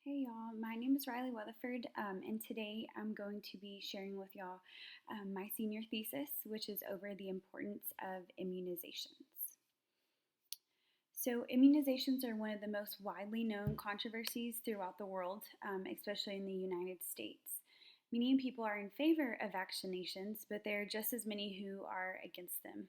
Hey y'all, my name is Riley Weatherford, and today I'm going to be sharing with y'all my senior thesis, which is over the importance of immunizations. So, immunizations are one of the most widely known controversies throughout the world, especially in the United States. Many people are in favor of vaccinations, but there are just as many who are against them.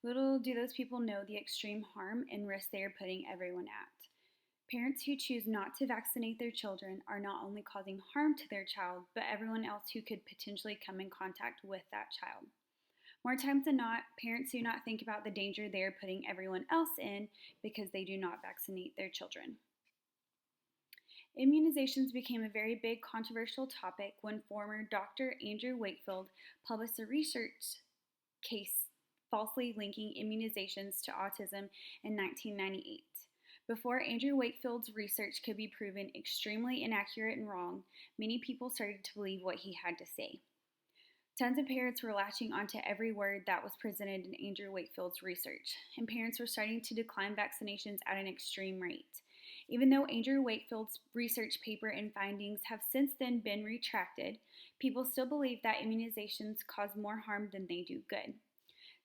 Little do those people know the extreme harm and risk they are putting everyone at. Parents who choose not to vaccinate their children are not only causing harm to their child, but everyone else who could potentially come in contact with that child. More times than not, parents do not think about the danger they are putting everyone else in because they do not vaccinate their children. Immunizations became a very big controversial topic when former Dr. Andrew Wakefield published a research case falsely linking immunizations to autism in 1998. Before Andrew Wakefield's research could be proven extremely inaccurate and wrong, many people started to believe what he had to say. Tons of parents were latching onto every word that was presented in Andrew Wakefield's research, and parents were starting to decline vaccinations at an extreme rate. Even though Andrew Wakefield's research paper and findings have since then been retracted, people still believe that immunizations cause more harm than they do good.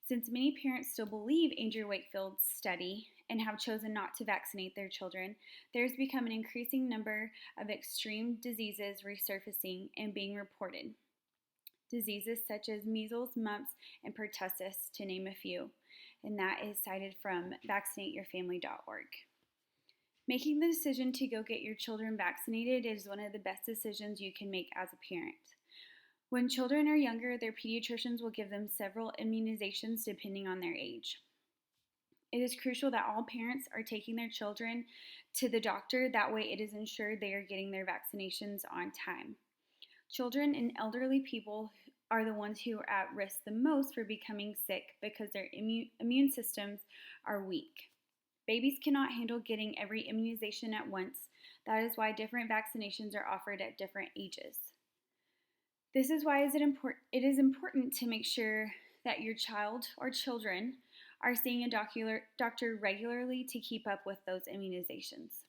Since many parents still believe Andrew Wakefield's study and have chosen not to vaccinate their children, there's become an increasing number of extreme diseases resurfacing and being reported. Diseases such as measles, mumps, and pertussis, to name a few, and that is cited from vaccineyourfamily.org. Making the decision to go get your children vaccinated is one of the best decisions you can make as a parent. When children are younger, their pediatricians will give them several immunizations depending on their age. It is crucial that all parents are taking their children to the doctor. That way it is ensured they are getting their vaccinations on time. Children and elderly people are the ones who are at risk the most for becoming sick because their immune systems are weak. Babies cannot handle getting every immunization at once. That is why different vaccinations are offered at different ages. This is why it is important to make sure that your child or children are seeing a doctor regularly to keep up with those immunizations.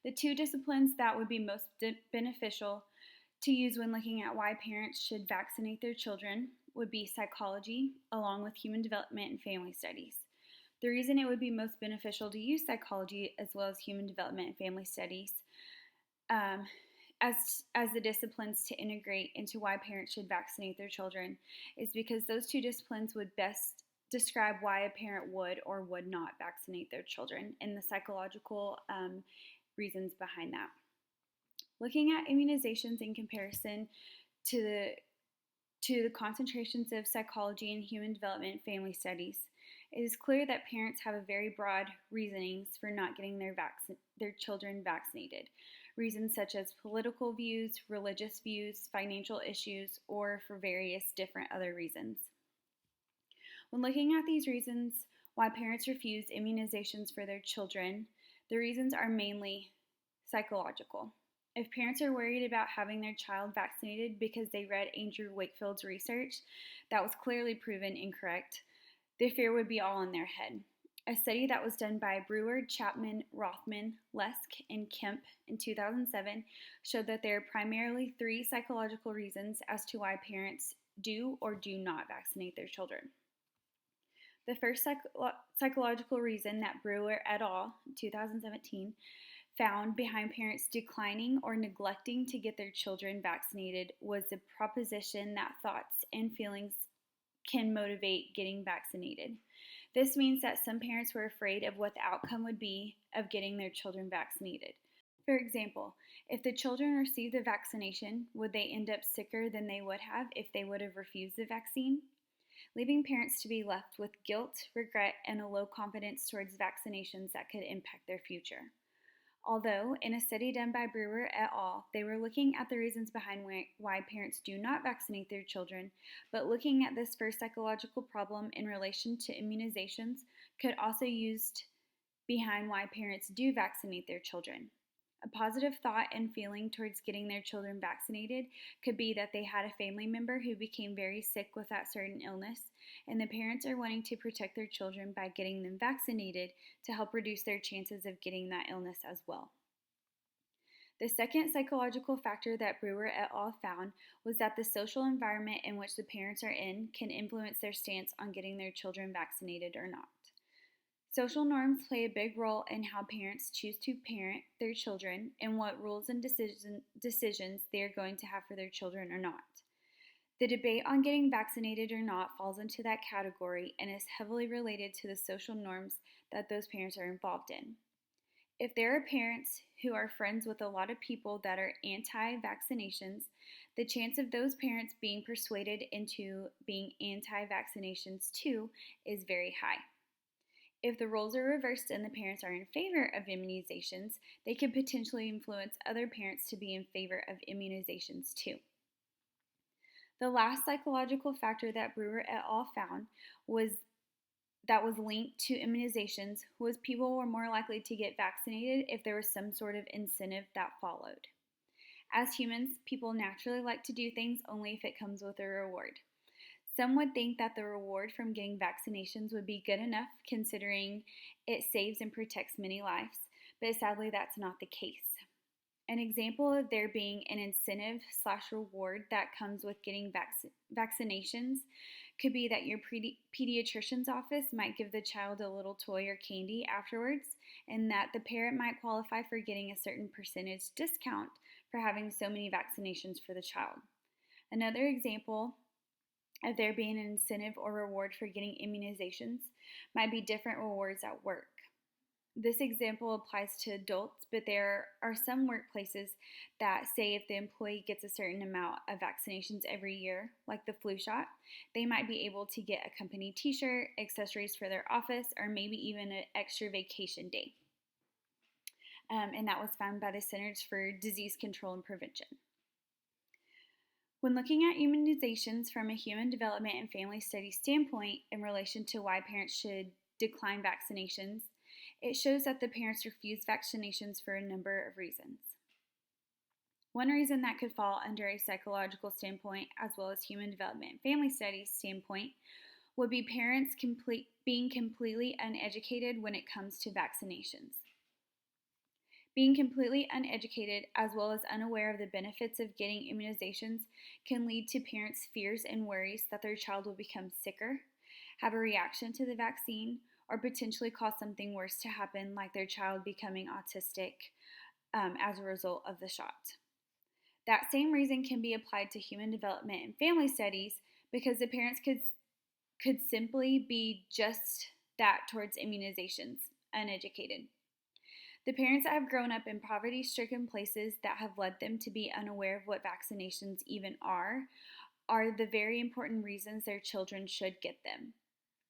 The two disciplines that would be most beneficial to use when looking at why parents should vaccinate their children would be psychology, along with human development and family studies. The reason it would be most beneficial to use psychology as well as human development and family studies as the disciplines to integrate into why parents should vaccinate their children is because those two disciplines would best describe why a parent would or would not vaccinate their children and the psychological reasons behind that. Looking at immunizations in comparison to the concentrations of psychology and human development and family studies, it is clear that parents have a very broad reasonings for not getting their children vaccinated. Reasons such as political views, religious views, financial issues, or for various different other reasons. When looking at these reasons why parents refuse immunizations for their children, the reasons are mainly psychological. If parents are worried about having their child vaccinated because they read Andrew Wakefield's research that was clearly proven incorrect, the fear would be all in their head. A study that was done by Brewer, Chapman, Rothman, Lesk, and Kemp in 2007 showed that there are primarily three psychological reasons as to why parents do or do not vaccinate their children. The first psychological reason that Brewer et al. 2017 found behind parents declining or neglecting to get their children vaccinated was the proposition that thoughts and feelings can motivate getting vaccinated. This means that some parents were afraid of what the outcome would be of getting their children vaccinated. For example, if the children received the vaccination, would they end up sicker than they would have if they would have refused the vaccine? Leaving parents to be left with guilt, regret, and a low confidence towards vaccinations that could impact their future. Although, in a study done by Brewer et al., they were looking at the reasons behind why parents do not vaccinate their children, but looking at this first psychological problem in relation to immunizations could also be used behind why parents do vaccinate their children. A positive thought and feeling towards getting their children vaccinated could be that they had a family member who became very sick with that certain illness, and the parents are wanting to protect their children by getting them vaccinated to help reduce their chances of getting that illness as well. The second psychological factor that Brewer et al. Found was that the social environment in which the parents are in can influence their stance on getting their children vaccinated or not. Social norms play a big role in how parents choose to parent their children and what rules and decisions they are going to have for their children or not. The debate on getting vaccinated or not falls into that category and is heavily related to the social norms that those parents are involved in. If there are parents who are friends with a lot of people that are anti-vaccinations, the chance of those parents being persuaded into being anti-vaccinations too is very high. If the roles are reversed and the parents are in favor of immunizations, they could potentially influence other parents to be in favor of immunizations too. The last psychological factor that Brewer et al. Found was linked to immunizations was people were more likely to get vaccinated if there was some sort of incentive that followed. As humans, people naturally like to do things only if it comes with a reward. Some would think that the reward from getting vaccinations would be good enough considering it saves and protects many lives, but sadly that's not the case. An example of there being an incentive/reward that comes with getting vaccinations could be that your pediatrician's office might give the child a little toy or candy afterwards, and that the parent might qualify for getting a certain percentage discount for having so many vaccinations for the child. Another example of there being an incentive or reward for getting immunizations might be different rewards at work. This example applies to adults, but there are some workplaces that say if the employee gets a certain amount of vaccinations every year, like the flu shot, they might be able to get a company t-shirt, accessories for their office, or maybe even an extra vacation day. And that was found by the Centers for Disease Control and Prevention. When looking at immunizations from a human development and family studies standpoint in relation to why parents should decline vaccinations, it shows that the parents refuse vaccinations for a number of reasons. One reason that could fall under a psychological standpoint as well as human development and family studies standpoint would be parents being completely uneducated when it comes to vaccinations. Being completely uneducated as well as unaware of the benefits of getting immunizations can lead to parents' fears and worries that their child will become sicker, have a reaction to the vaccine, or potentially cause something worse to happen, like their child becoming autistic as a result of the shot. That same reason can be applied to human development and family studies because the parents could simply be just that towards immunizations, uneducated. The parents that have grown up in poverty-stricken places that have led them to be unaware of what vaccinations even are the very important reasons their children should get them.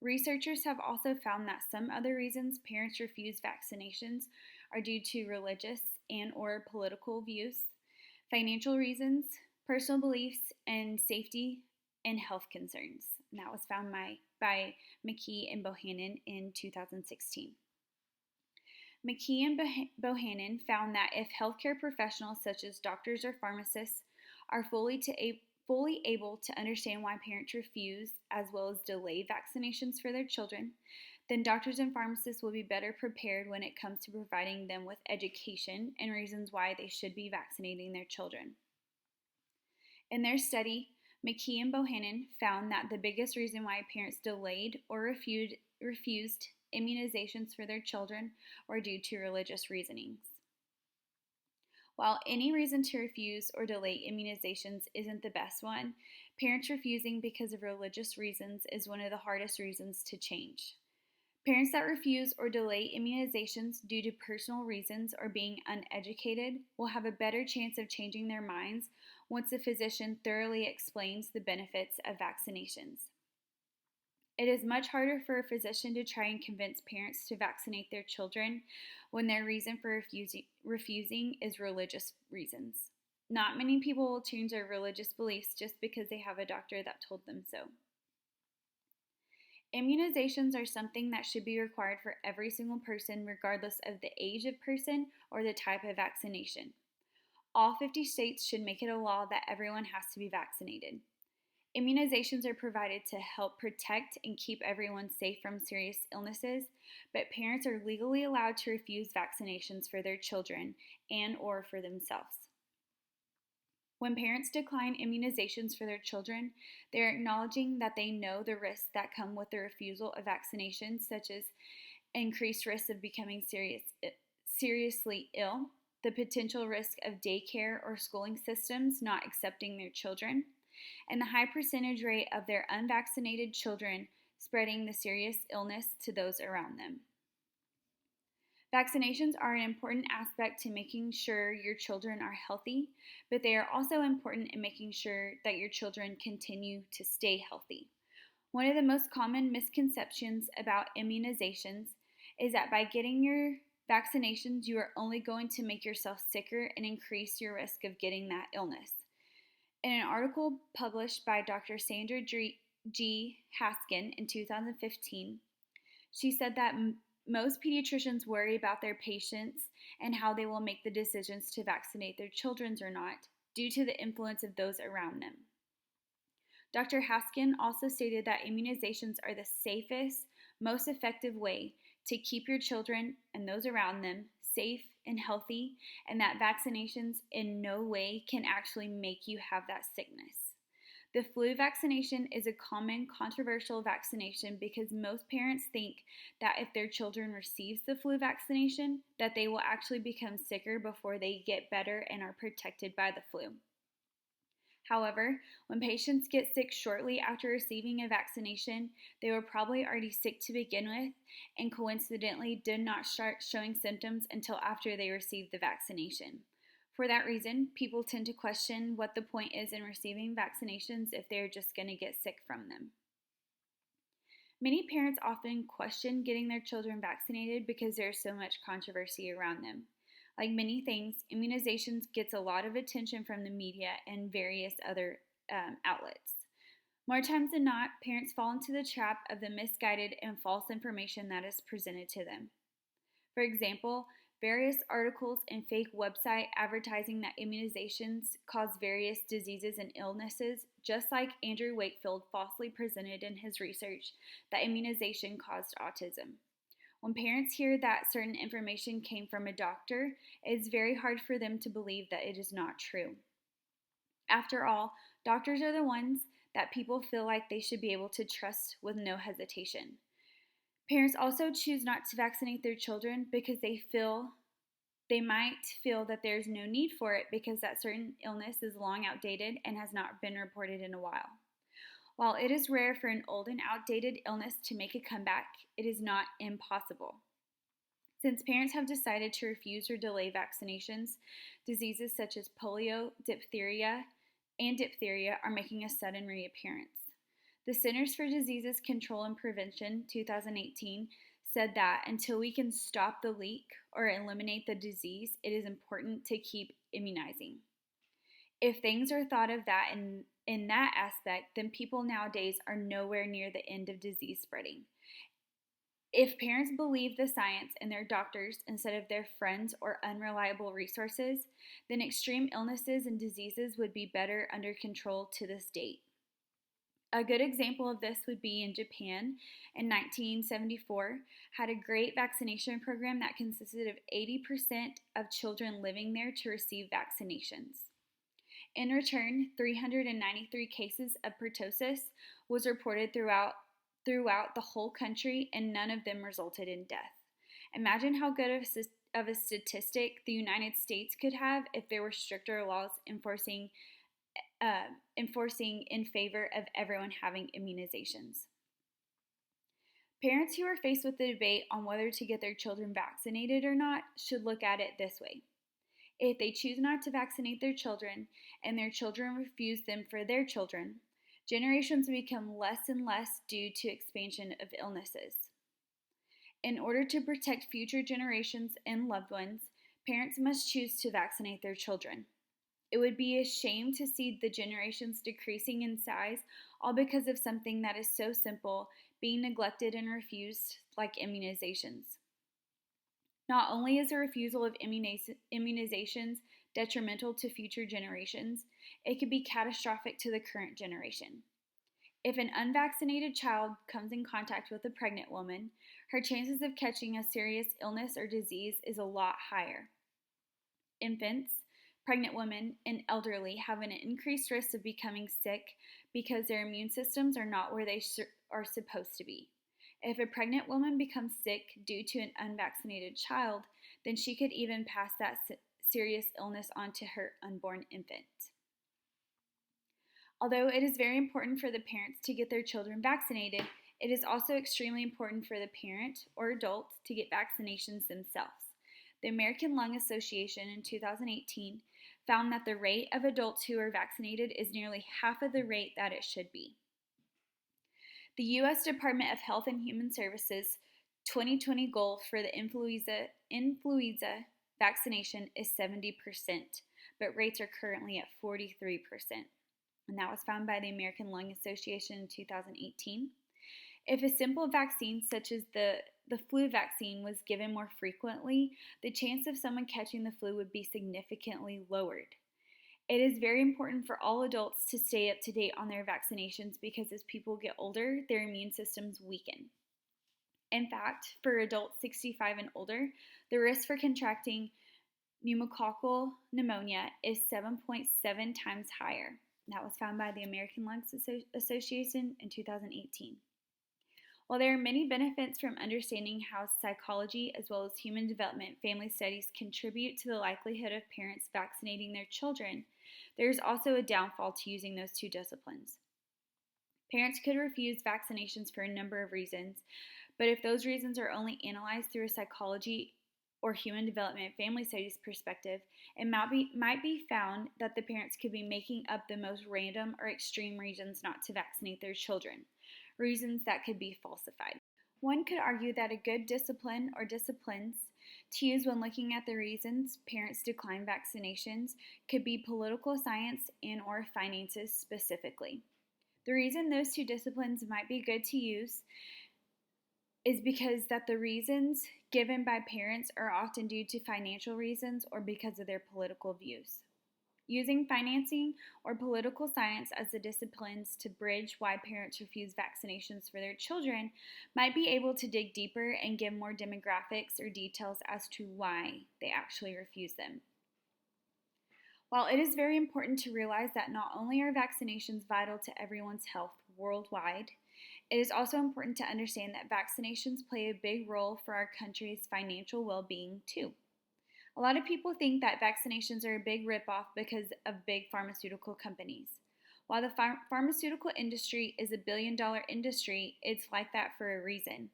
Researchers have also found that some other reasons parents refuse vaccinations are due to religious and or political views, financial reasons, personal beliefs, and safety and health concerns. And that was found by McKee and Bohannon in 2016. McKee and Bohannon found that if healthcare professionals such as doctors or pharmacists are fully able to understand why parents refuse as well as delay vaccinations for their children, then doctors and pharmacists will be better prepared when it comes to providing them with education and reasons why they should be vaccinating their children. In their study, McKee and Bohannon found that the biggest reason why parents delayed or refused immunizations for their children were due to religious reasonings. While any reason to refuse or delay immunizations isn't the best one, parents refusing because of religious reasons is one of the hardest reasons to change. Parents that refuse or delay immunizations due to personal reasons or being uneducated will have a better chance of changing their minds once the physician thoroughly explains the benefits of vaccinations. It is much harder for a physician to try and convince parents to vaccinate their children when their reason for refusing is religious reasons. Not many people will change their religious beliefs just because they have a doctor that told them so. Immunizations are something that should be required for every single person regardless of the age of person or the type of vaccination. All 50 states should make it a law that everyone has to be vaccinated. Immunizations are provided to help protect and keep everyone safe from serious illnesses, but parents are legally allowed to refuse vaccinations for their children and or for themselves. When parents decline immunizations for their children, they're acknowledging that they know the risks that come with the refusal of vaccinations, such as increased risk of becoming seriously ill, the potential risk of daycare or schooling systems not accepting their children, and the high percentage rate of their unvaccinated children spreading the serious illness to those around them. Vaccinations are an important aspect to making sure your children are healthy, but they are also important in making sure that your children continue to stay healthy. One of the most common misconceptions about immunizations is that by getting your vaccinations, you are only going to make yourself sicker and increase your risk of getting that illness. In an article published by Dr. Sandra G. Haskin in 2015, she said that most pediatricians worry about their patients and how they will make the decisions to vaccinate their children or not due to the influence of those around them. Dr. Haskin also stated that immunizations are the safest, most effective way to keep your children and those around them safe and healthy, and that vaccinations in no way can actually make you have that sickness. The flu vaccination is a common controversial vaccination because most parents think that if their children receives the flu vaccination, that they will actually become sicker before they get better and are protected by the flu. However, when patients get sick shortly after receiving a vaccination, they were probably already sick to begin with and coincidentally did not start showing symptoms until after they received the vaccination. For that reason, people tend to question what the point is in receiving vaccinations if they're just going to get sick from them. Many parents often question getting their children vaccinated because there's so much controversy around them. Like many things, immunizations gets a lot of attention from the media and various other outlets. More times than not, parents fall into the trap of the misguided and false information that is presented to them. For example, various articles and fake website advertising that immunizations cause various diseases and illnesses, just like Andrew Wakefield falsely presented in his research that immunization caused autism. When parents hear that certain information came from a doctor, it is very hard for them to believe that it is not true. After all, doctors are the ones that people feel like they should be able to trust with no hesitation. Parents also choose not to vaccinate their children because they might feel that there's no need for it because that certain illness is long outdated and has not been reported in a while. While it is rare for an old and outdated illness to make a comeback, it is not impossible. Since parents have decided to refuse or delay vaccinations, diseases such as polio, diphtheria are making a sudden reappearance. The Centers for Disease Control and Prevention 2018 said that until we can stop the leak or eliminate the disease, it is important to keep immunizing. If things are thought of that in that aspect, then people nowadays are nowhere near the end of disease spreading. If parents believe the science and their doctors instead of their friends or unreliable resources, then extreme illnesses and diseases would be better under control to this date. A good example of this would be in Japan in 1974, had a great vaccination program that consisted of 80% of children living there to receive vaccinations. In return, 393 cases of pertussis was reported throughout the whole country, and none of them resulted in death. Imagine how good of a statistic the United States could have if there were stricter laws enforcing in favor of everyone having immunizations. Parents who are faced with the debate on whether to get their children vaccinated or not should look at it this way. If they choose not to vaccinate their children and their children refuse them for their children, generations become less and less due to expansion of illnesses. In order to protect future generations and loved ones, parents must choose to vaccinate their children. It would be a shame to see the generations decreasing in size all because of something that is so simple being neglected and refused, like immunizations. Not only is the refusal of immunizations detrimental to future generations, it could be catastrophic to the current generation. If an unvaccinated child comes in contact with a pregnant woman, her chances of catching a serious illness or disease is a lot higher. Infants, pregnant women, and elderly have an increased risk of becoming sick because their immune systems are not where they are supposed to be. If a pregnant woman becomes sick due to an unvaccinated child, then she could even pass that serious illness on to her unborn infant. Although it is very important for the parents to get their children vaccinated, it is also extremely important for the parent or adult to get vaccinations themselves. The American Lung Association in 2018 found that the rate of adults who are vaccinated is nearly half of the rate that it should be. The U.S. Department of Health and Human Services 2020 goal for the influenza vaccination is 70%, but rates are currently at 43%. And that was found by the American Lung Association in 2018. If a simple vaccine such as the flu vaccine was given more frequently, the chance of someone catching the flu would be significantly lowered. It is very important for all adults to stay up to date on their vaccinations because as people get older, their immune systems weaken. In fact, for adults 65 and older, the risk for contracting pneumococcal pneumonia is 7.7 times higher. That was found by the American Lung Association in 2018. While there are many benefits from understanding how psychology as well as human development family studies contribute to the likelihood of parents vaccinating their children, there is also a downfall to using those two disciplines. Parents could refuse vaccinations for a number of reasons, but if those reasons are only analyzed through a psychology or human development family studies perspective, it might be found that the parents could be making up the most random or extreme reasons not to vaccinate their children, reasons that could be falsified. One could argue that a good discipline or disciplines to use when looking at the reasons parents decline vaccinations could be political science and or finances specifically. The reason those two disciplines might be good to use is because that the reasons given by parents are often due to financial reasons or because of their political views. Using financing or political science as the disciplines to bridge why parents refuse vaccinations for their children might be able to dig deeper and give more demographics or details as to why they actually refuse them. While it is very important to realize that not only are vaccinations vital to everyone's health worldwide, it is also important to understand that vaccinations play a big role for our country's financial well-being too. A lot of people think that vaccinations are a big ripoff because of big pharmaceutical companies. While the pharmaceutical industry is a billion-dollar industry, it's like that for a reason.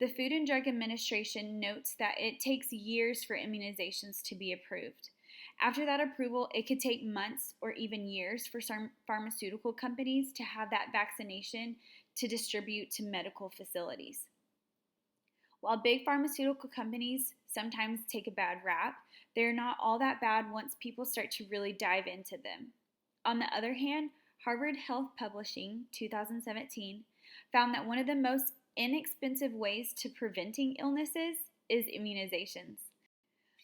The Food and Drug Administration notes that it takes years for immunizations to be approved. After that approval, it could take months or even years for some pharmaceutical companies to have that vaccination to distribute to medical facilities. While big pharmaceutical companies sometimes take a bad rap, they're not all that bad once people start to really dive into them. On the other hand, Harvard Health Publishing, 2017, found that one of the most inexpensive ways to preventing illnesses is immunizations.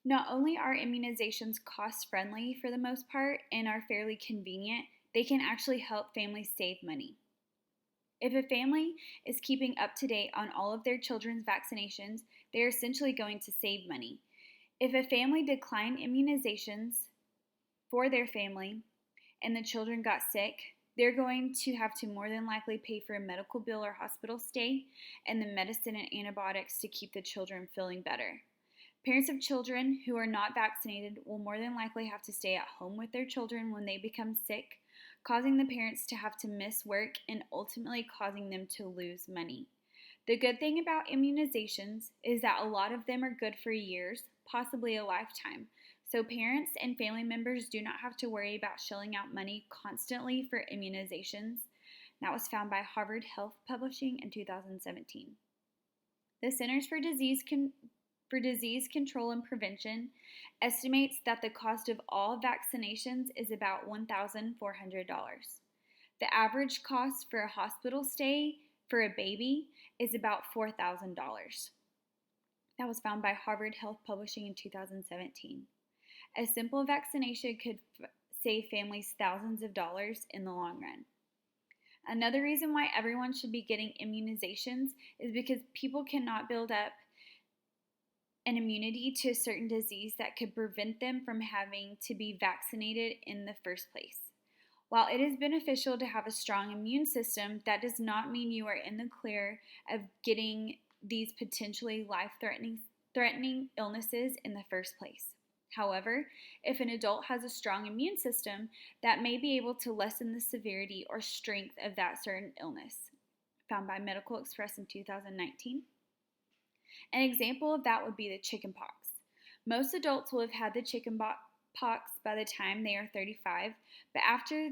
Not only are immunizations cost-friendly for the most part and are fairly convenient, they can actually help families save money. If a family is keeping up to date on all of their children's vaccinations, they are essentially going to save money. If a family declined immunizations for their family and the children got sick, they're going to have to more than likely pay for a medical bill or hospital stay and the medicine and antibiotics to keep the children feeling better. Parents of children who are not vaccinated will more than likely have to stay at home with their children when they become sick, causing the parents to have to miss work and ultimately causing them to lose money. The good thing about immunizations is that a lot of them are good for years, possibly a lifetime, so parents and family members do not have to worry about shelling out money constantly for immunizations. That was found by Harvard Health Publishing in 2017. The Centers for Disease Control and Prevention estimates that the cost of all vaccinations is about $1,400. The average cost for a hospital stay for a baby is about $4,000. That was found by Harvard Health Publishing in 2017. A simple vaccination could save families thousands of dollars in the long run. Another reason why everyone should be getting immunizations is because people cannot build up an immunity to a certain disease that could prevent them from having to be vaccinated in the first place. While it is beneficial to have a strong immune system, that does not mean you are in the clear of getting these potentially life-threatening illnesses in the first place. However, if an adult has a strong immune system, that may be able to lessen the severity or strength of that certain illness, found by Medical Express in 2019. An example of that would be the chickenpox. Most adults will have had the chickenpox by the time they are 35, but after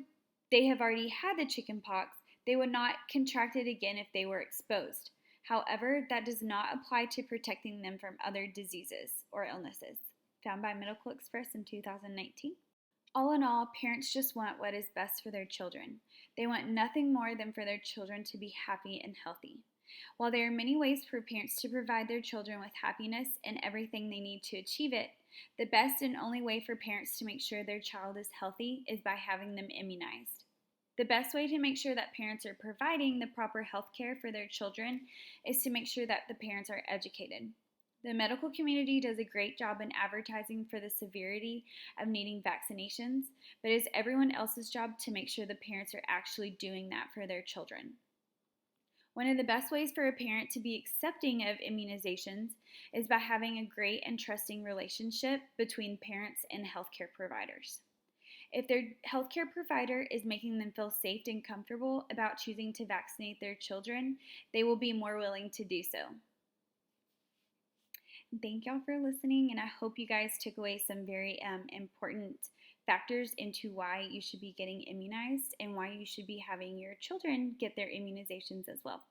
they have already had the chickenpox, they would not contract it again if they were exposed. However, that does not apply to protecting them from other diseases or illnesses, found by Medical Express in 2019. All in all, parents just want what is best for their children. They want nothing more than for their children to be happy and healthy. While there are many ways for parents to provide their children with happiness and everything they need to achieve it, the best and only way for parents to make sure their child is healthy is by having them immunized. The best way to make sure that parents are providing the proper health care for their children is to make sure that the parents are educated. The medical community does a great job in advertising for the severity of needing vaccinations, but it is everyone else's job to make sure the parents are actually doing that for their children. One of the best ways for a parent to be accepting of immunizations is by having a great and trusting relationship between parents and healthcare providers. If their healthcare provider is making them feel safe and comfortable about choosing to vaccinate their children, they will be more willing to do so. Thank y'all for listening, and I hope you guys took away some very important factors into why you should be getting immunized and why you should be having your children get their immunizations as well.